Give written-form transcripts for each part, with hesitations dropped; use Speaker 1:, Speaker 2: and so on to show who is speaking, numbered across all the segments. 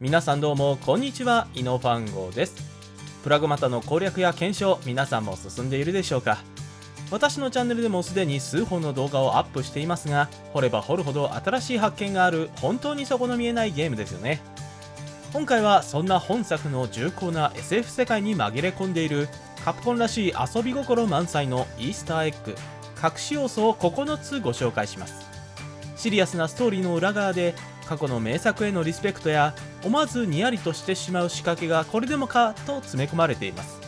Speaker 1: 皆さんどうもこんにちは、イノファンゴです。プラグマタの攻略や検証、皆さんも進んでいるでしょうか。私のチャンネルでもすでに数本の動画をアップしていますが、掘れば掘るほど新しい発見がある本当に底の見えないゲームですよね。今回はそんな本作の重厚な SF 世界に紛れ込んでいるカプコンらしい遊び心満載のイースターエッグ、隠し要素を9つご紹介します。シリアスなストーリーの裏側で過去の名作へのリスペクトや思わずにやりとしてしまう仕掛けがこれでもかと詰め込まれています。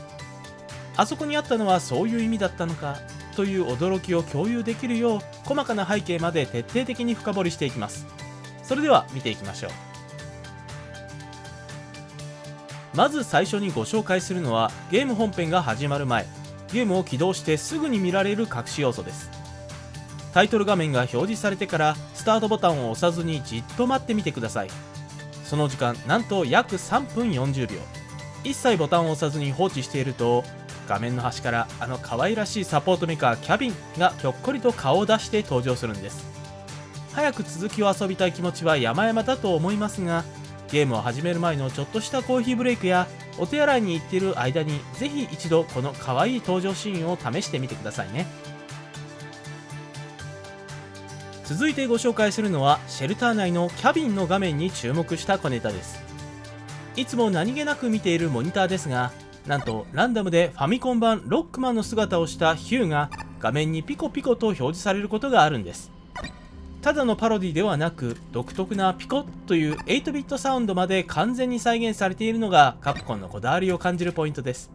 Speaker 1: あそこにあったのはそういう意味だったのかという驚きを共有できるよう細かな背景まで徹底的に深掘りしていきます。それでは見ていきましょう。まず最初にご紹介するのはゲーム本編が始まる前、ゲームを起動してすぐに見られる隠し要素です。タイトル画面が表示されてからスタートボタンを押さずにじっと待ってみてください。その時間なんと約3分40秒。一切ボタンを押さずに放置していると画面の端からあの可愛らしいサポートメカキャビンがひょっこりと顔を出して登場するんです。早く続きを遊びたい気持ちは山々だと思いますが、ゲームを始める前のちょっとしたコーヒーブレイクやお手洗いに行っている間にぜひ一度この可愛い登場シーンを試してみてくださいね。続いてご紹介するのはシェルター内のキャビンの画面に注目した小ネタです。いつも何気なく見ているモニターですが、なんとランダムでファミコン版ロックマンの姿をしたヒューが画面にピコピコと表示されることがあるんです。ただのパロディではなく、独特なピコッという 8ビットサウンドまで完全に再現されているのがカプコンのこだわりを感じるポイントです。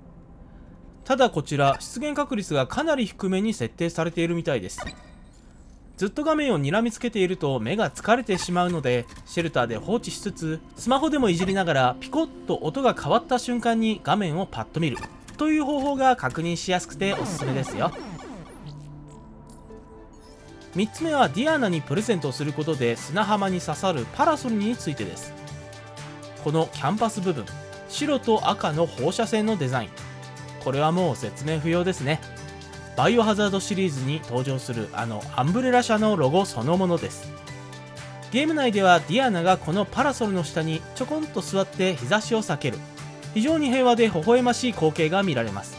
Speaker 1: ただこちら出現確率がかなり低めに設定されているみたいです。ずっと画面を睨みつけていると目が疲れてしまうので、シェルターで放置しつつスマホでもいじりながらピコッと音が変わった瞬間に画面をパッと見るという方法が確認しやすくておすすめですよ。3つ目はディアナにプレゼントすることで砂浜に刺さるパラソルについてです。このキャンパス部分、白と赤の放射線のデザイン、これはもう説明不要ですね。バイオハザードシリーズに登場するあのアンブレラ社のロゴそのものです。ゲーム内ではディアナがこのパラソルの下にちょこんと座って日差しを避ける非常に平和で微笑ましい光景が見られます。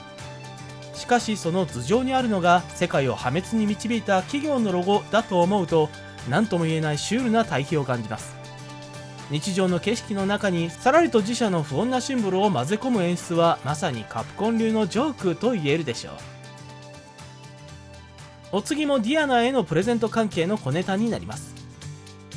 Speaker 1: しかしその頭上にあるのが世界を破滅に導いた企業のロゴだと思うと、何とも言えないシュールな対比を感じます。日常の景色の中にさらりと自社の不穏なシンボルを混ぜ込む演出はまさにカプコン流のジョークと言えるでしょう。お次もディアナへのプレゼント関係の小ネタになります。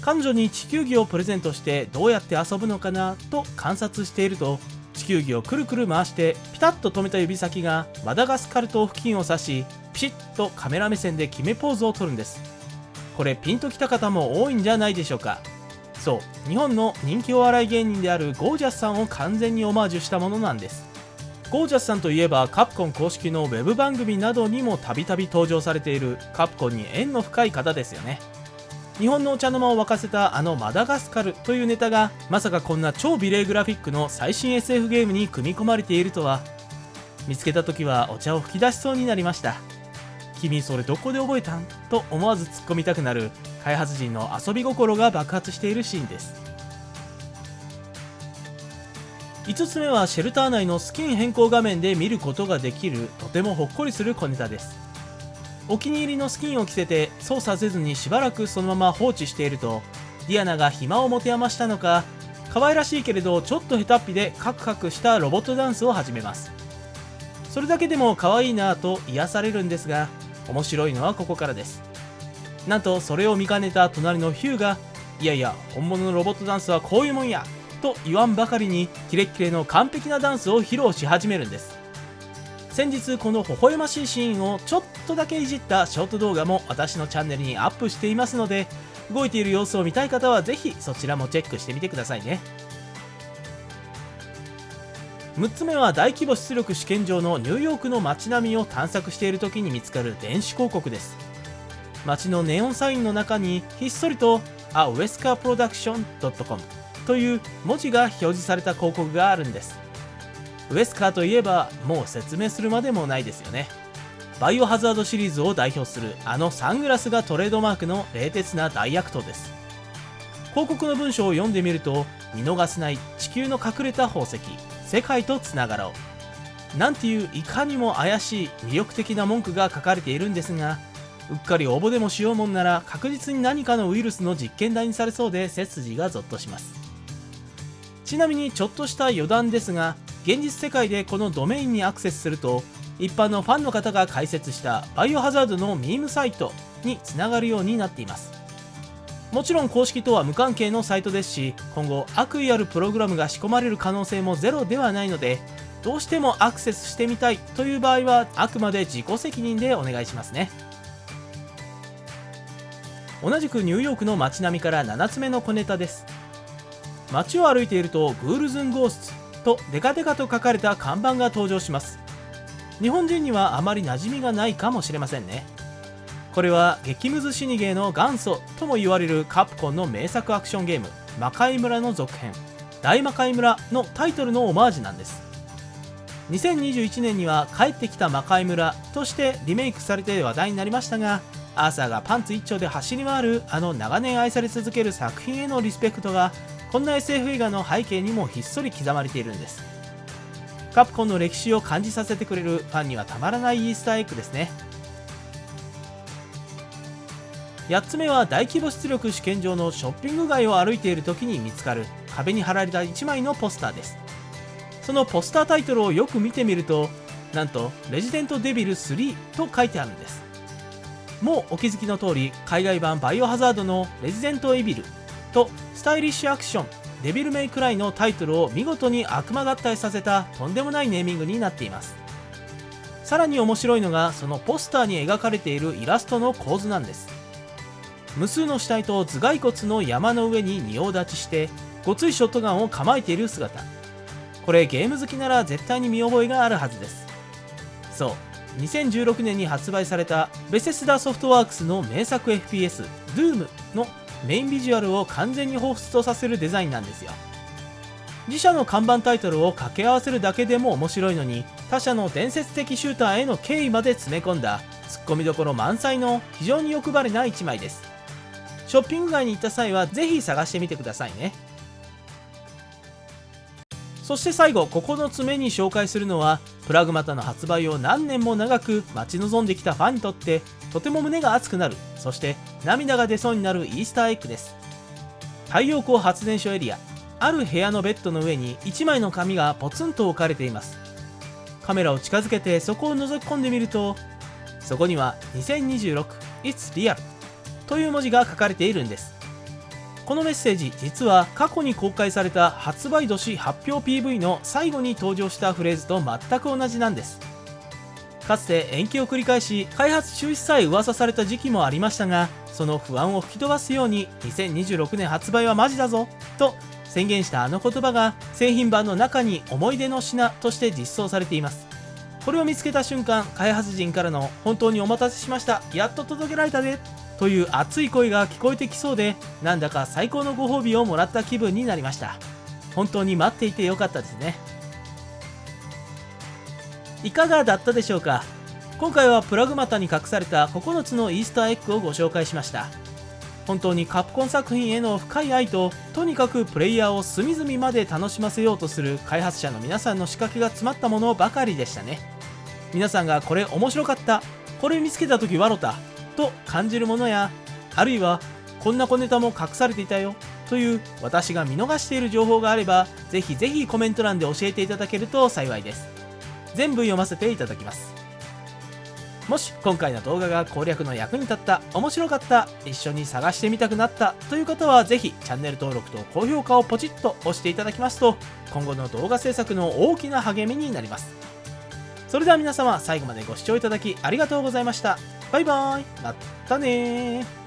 Speaker 1: 彼女に地球儀をプレゼントしてどうやって遊ぶのかなと観察していると、地球儀をくるくる回してピタッと止めた指先がマダガスカル島付近を指し、ピシッとカメラ目線で決めポーズをとるんです。これピンときた方も多いんじゃないでしょうか。そう、日本の人気お笑い芸人であるゴージャスさんを完全にオマージュしたものなんです。ゴージャスさんといえばカプコン公式のウェブ番組などにもたびたび登場されているカプコンに縁の深い方ですよね。日本のお茶の間を沸かせたあのマダガスカルというネタがまさかこんな超美麗グラフィックの最新 SF ゲームに組み込まれているとは。見つけた時はお茶を吹き出しそうになりました。君それどこで覚えたんと思わず突っ込みたくなる開発陣の遊び心が爆発しているシーンです。5つ目はシェルター内のスキン変更画面で見ることができるとてもほっこりする小ネタです。お気に入りのスキンを着せて操作せずにしばらくそのまま放置していると、ディアナが暇を持て余したのか可愛らしいけれどちょっと下手っぴでカクカクしたロボットダンスを始めます。それだけでも可愛いなぁと癒されるんですが、面白いのはここからです。なんとそれを見かねた隣のヒューが、いやいや本物のロボットダンスはこういうもんやと言わんばかりにキレッキレの完璧なダンスを披露し始めるんです。先日この微笑ましいシーンをちょっとだけいじったショート動画も私のチャンネルにアップしていますので、動いている様子を見たい方はぜひそちらもチェックしてみてくださいね。6つ目は大規模出力試験場のニューヨークの街並みを探索している時に見つかる電子広告です。街のネオンサインの中にひっそりとA Wesker Production.com という文字が表示された広告があるんです。ウエスカーといえばもう説明するまでもないですよね。バイオハザードシリーズを代表するあのサングラスがトレードマークの冷徹な大悪党です。広告の文章を読んでみると、見逃せない地球の隠れた宝石、世界とつながろう、なんていういかにも怪しい魅力的な文句が書かれているんですが、うっかり応募でもしようもんなら確実に何かのウイルスの実験台にされそうで背筋がゾッとします。ちなみにちょっとした余談ですが、現実世界でこのドメインにアクセスすると、一般のファンの方が開設したバイオハザードのミームサイトにつながるようになっています。もちろん公式とは無関係のサイトですし、今後悪意あるプログラムが仕込まれる可能性もゼロではないので、どうしてもアクセスしてみたいという場合はあくまで自己責任でお願いしますね。同じくニューヨークの街並みから7つ目の小ネタです。街を歩いているとグールズンゴーストとデカデカと書かれた看板が登場します。日本人にはあまり馴染みがないかもしれませんね。これは激ムズ死にゲーの元祖とも言われるカプコンの名作アクションゲーム魔界村の続編大魔界村のタイトルのオマージュなんです。2021年には帰ってきた魔界村としてリメイクされて話題になりましたが、アーサーがパンツ一丁で走り回るあの長年愛され続ける作品へのリスペクトがこんな SF 映画の背景にもひっそり刻まれているんです。カプコンの歴史を感じさせてくれるファンにはたまらないイースターエッグですね。8つ目は大規模出力試験場のショッピング街を歩いている時に見つかる壁に貼られた1枚のポスターです。そのポスタータイトルをよく見てみると、なんとレジデントデビル3と書いてあるんです。もうお気づきの通り、海外版バイオハザードのレジデントエビルとスタイリッシュアクションデビルメイクライのタイトルを見事に悪魔合体させたとんでもないネーミングになっています。さらに面白いのがそのポスターに描かれているイラストの構図なんです。無数の死体と頭蓋骨の山の上に仁王立ちしてごついショットガンを構えている姿、これゲーム好きなら絶対に見覚えがあるはずです。そう、2016年に発売されたベセスダソフトワークスの名作 FPS Doom のメインビジュアルを完全に彷彿とさせるデザインなんですよ。自社の看板タイトルを掛け合わせるだけでも面白いのに、他社の伝説的シューターへの敬意まで詰め込んだツッコミどころ満載の非常に欲張りな一枚です。ショッピング街に行った際はぜひ探してみてくださいね。そして最後9つ目に紹介するのは、プラグマタの発売を何年も長く待ち望んできたファンにとってとても胸が熱くなる、そして涙が出そうになるイースターエッグです。太陽光発電所エリア、ある部屋のベッドの上に1枚の紙がポツンと置かれています。カメラを近づけてそこを覗き込んでみると、そこには2026 It's Real という文字が書かれているんです。このメッセージ、実は過去に公開された発売年発表 PV の最後に登場したフレーズと全く同じなんです。かつて延期を繰り返し開発中止さえ噂された時期もありましたが、その不安を吹き飛ばすように2026年発売はマジだぞと宣言したあの言葉が製品版の中に思い出の品として実装されています。これを見つけた瞬間、開発陣からの本当にお待たせしました、やっと届けられたでという熱い声が聞こえてきそうで、なんだか最高のご褒美をもらった気分になりました。本当に待っていてよかったですね。いかがだったでしょうか。今回はプラグマタに隠された9つのイースターエッグをご紹介しました。本当にカプコン作品への深い愛と、とにかくプレイヤーを隅々まで楽しませようとする開発者の皆さんの仕掛けが詰まったものばかりでしたね。皆さんがこれ面白かった、これ見つけた時笑ったと感じるものや、あるいはこんな小ネタも隠されていたよという私が見逃している情報があれば、ぜひぜひコメント欄で教えていただけると幸いです。全部読ませていただきます。もし今回の動画が攻略の役に立った、面白かった、一緒に探してみたくなったという方は、ぜひチャンネル登録と高評価をポチッと押していただきますと、今後の動画制作の大きな励みになります。それでは皆様、最後までご視聴いただきありがとうございました。バイバーイ、またねー。